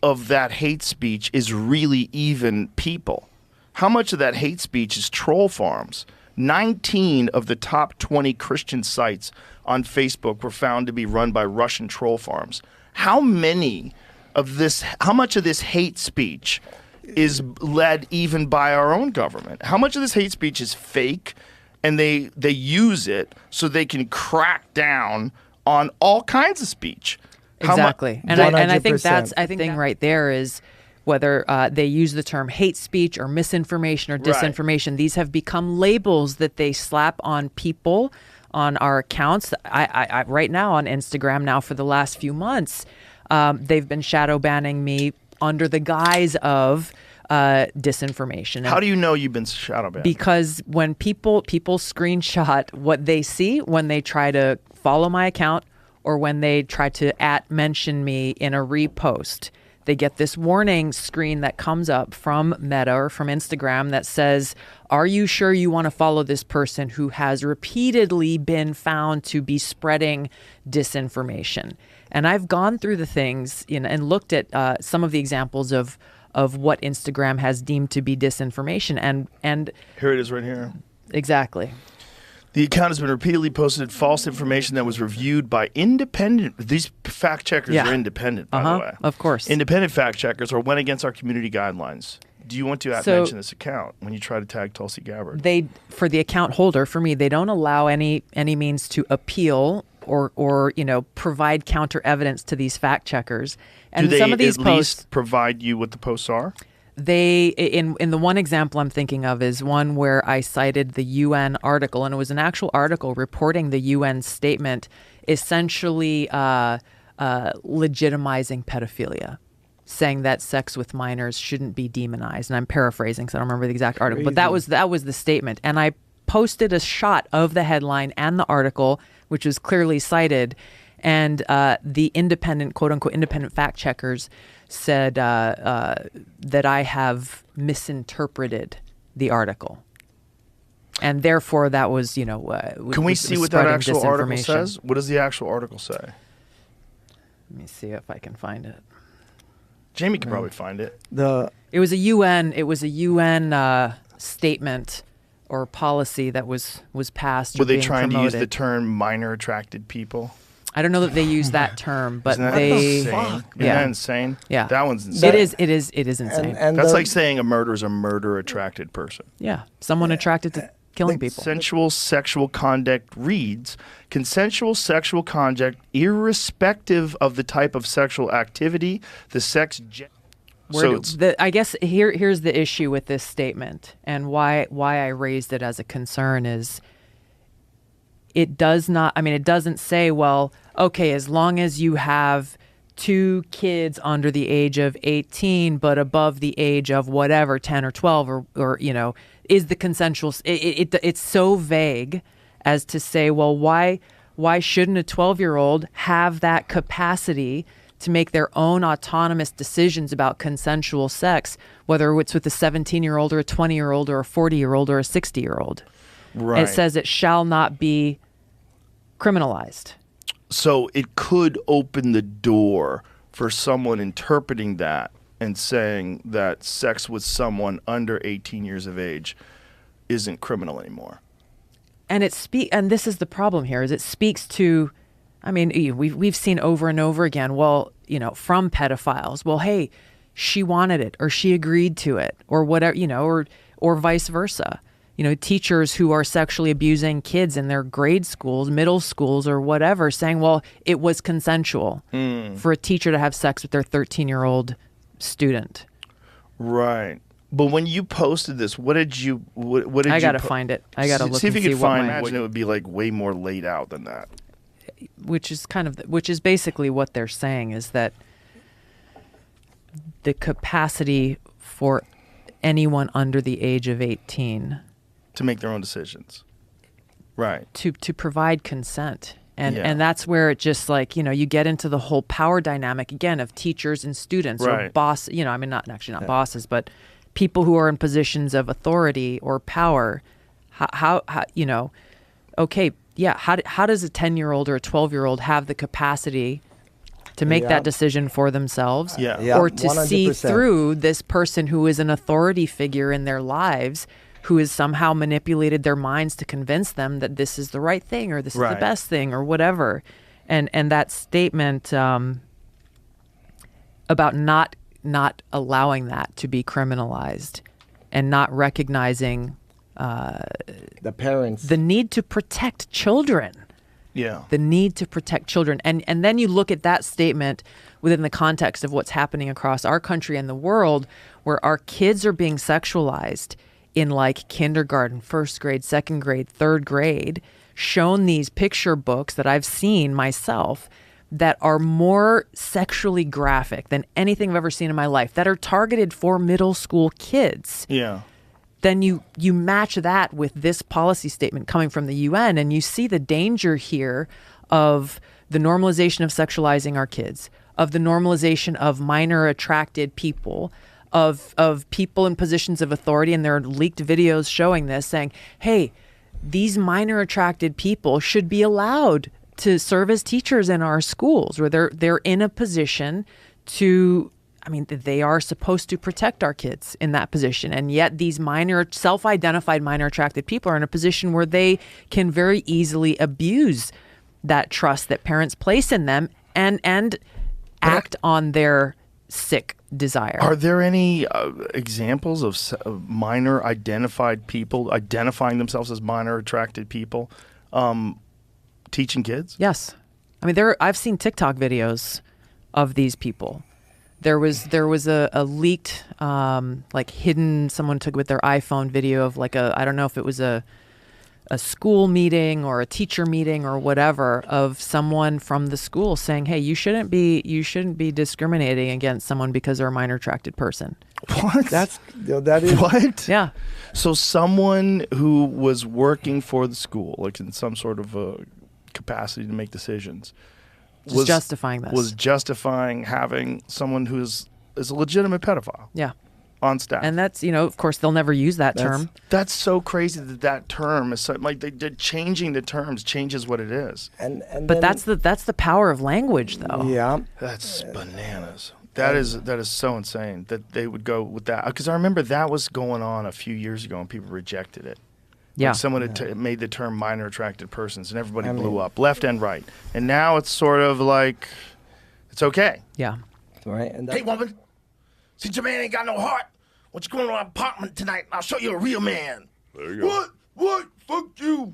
of that hate speech is really even people? How much of that hate speech is troll farms? 19 of the top 20 Christian sites on Facebook were found to be run by Russian troll farms. How much of this hate speech is led even by our own government? How much of this hate speech is fake, and they use it so they can crack down on all kinds of speech? Exactly. And I think that's the thing right there is whether they use the term hate speech or misinformation or disinformation. Right. These have become labels that they slap on people, on our accounts. I right now on Instagram now for the last few months, they've been shadow banning me under the guise of disinformation. How do you know you've been shadow banned? Because when people screenshot what they see when they try to follow my account or when they try to mention me in a repost, they get this warning screen that comes up from Meta or from Instagram that says, are you sure you want to follow this person who has repeatedly been found to be spreading disinformation? And I've gone through the things and looked at some of the examples of what Instagram has deemed to be disinformation. And here it is right here. Exactly. The account has been repeatedly posted false information that was reviewed by independent. These fact checkers are independent, by the way. Of course. Independent fact checkers or went against our community guidelines. Do you want to mention this account when you try to tag Tulsi Gabbard? For the account holder, for me, they don't allow any means to appeal or provide counter evidence to these fact checkers. And do some of these at posts least provide you what the posts are? They in the one example I'm thinking of is one where I cited the UN article, and it was an actual article reporting the UN statement essentially legitimizing pedophilia, saying that sex with minors shouldn't be demonized. And I'm paraphrasing because I don't remember the exact article, but that was the statement. And I posted a shot of the headline and the article, which was clearly cited, and the independent, quote unquote, independent fact checkers said that I have misinterpreted the article, and therefore that was, Can we see what that actual article says? What does the actual article say? Let me see if I can find it. Jamie could probably find it. It was a UN statement or policy that was passed. Were they trying to use the term minor attracted people? I don't know that they use that term, but Isn't that insane? Yeah. That one's insane. It is insane. And that's like saying a murderer is a murder-attracted person. Yeah. Someone attracted to killing people. Consensual sexual conduct reads, consensual sexual conduct irrespective of the type of sexual activity, the sex... I guess here's the issue with this statement and why I raised it as a concern is it doesn't say, well, okay, as long as you have 2 kids under the age of 18 but above the age of whatever, 10 or 12 or is the consensual it's so vague as to say, well, why shouldn't a 12-year-old have that capacity to make their own autonomous decisions about consensual sex, whether it's with a 17-year-old or a 20-year-old or a 40-year-old or a 60-year-old. Right. And it says it shall not be criminalized. So it could open the door for someone interpreting that and saying that sex with someone under 18 years of age isn't criminal anymore. And and this is the problem here, is it speaks to, we've seen over and over again, from pedophiles, well, hey, she wanted it or she agreed to it or whatever, or vice versa. Teachers who are sexually abusing kids in their grade schools, middle schools or whatever, saying, well, it was consensual for a teacher to have sex with their 13-year-old student. Right. But when you posted this, what did you I got to find it. I got to look see if and you see can find. Imagine it would be like way more laid out than that. Which is basically what they're saying is that the capacity for anyone under the age of 18 to make their own decisions, right? To provide consent, and that's where it just you get into the whole power dynamic again of teachers and students or boss. Not bosses, but people who are in positions of authority or power. How okay, yeah. How does a 10-year-old or a 12-year-old have the capacity to make that decision for themselves, or to 100%. see through this person who is an authority figure in their lives, who has somehow manipulated their minds to convince them that this is the right thing or this is the best thing or whatever. And that statement about not allowing that to be criminalized and not recognizing the parents, the need to protect children. Yeah. The need to protect children. And then you look at that statement within the context of what's happening across our country and the world, where our kids are being sexualized in like kindergarten, first grade, second grade, third grade, shown these picture books that I've seen myself that are more sexually graphic than anything I've ever seen in my life, that are targeted for middle school kids. Yeah. Then you match that with this policy statement coming from the UN, and you see the danger here of the normalization of sexualizing our kids, of the normalization of minor attracted people, of people in positions of authority, and there are leaked videos showing this, saying, hey, these minor attracted people should be allowed to serve as teachers in our schools, where they're in a position to, I mean, they are supposed to protect our kids in that position. And yet these self-identified minor attracted people are in a position where they can very easily abuse that trust that parents place in them and act on their sick desire. Are there any examples of minor identified people identifying themselves as minor attracted people teaching kids? Yes. I mean, I've seen TikTok videos of these people. There was a leaked, like hidden, someone took with their iPhone video of like I don't know if it was a school meeting or a teacher meeting or whatever, of someone from the school saying, hey, you shouldn't be discriminating against someone because they're a minor attracted person. What? that is What? Yeah. So someone who was working for the school, like in some sort of capacity to make decisions, Was justifying this. Was justifying having someone who is a legitimate pedophile. Yeah. On staff. And that's, of course, they'll never use that term. That's so crazy that term is so, like changing the terms changes what it is. But that's the power of language, though. Yeah. That's bananas. That is so insane that they would go with that. Because I remember that was going on a few years ago and people rejected it. Yeah. Like someone had made the term minor attracted persons and everybody blew up, left and right. And now it's sort of like, it's okay. Yeah. Right. And Hey, woman, since your man ain't got no heart, why don't you go to our apartment tonight and I'll show you a real man. There you go. What? Fuck you.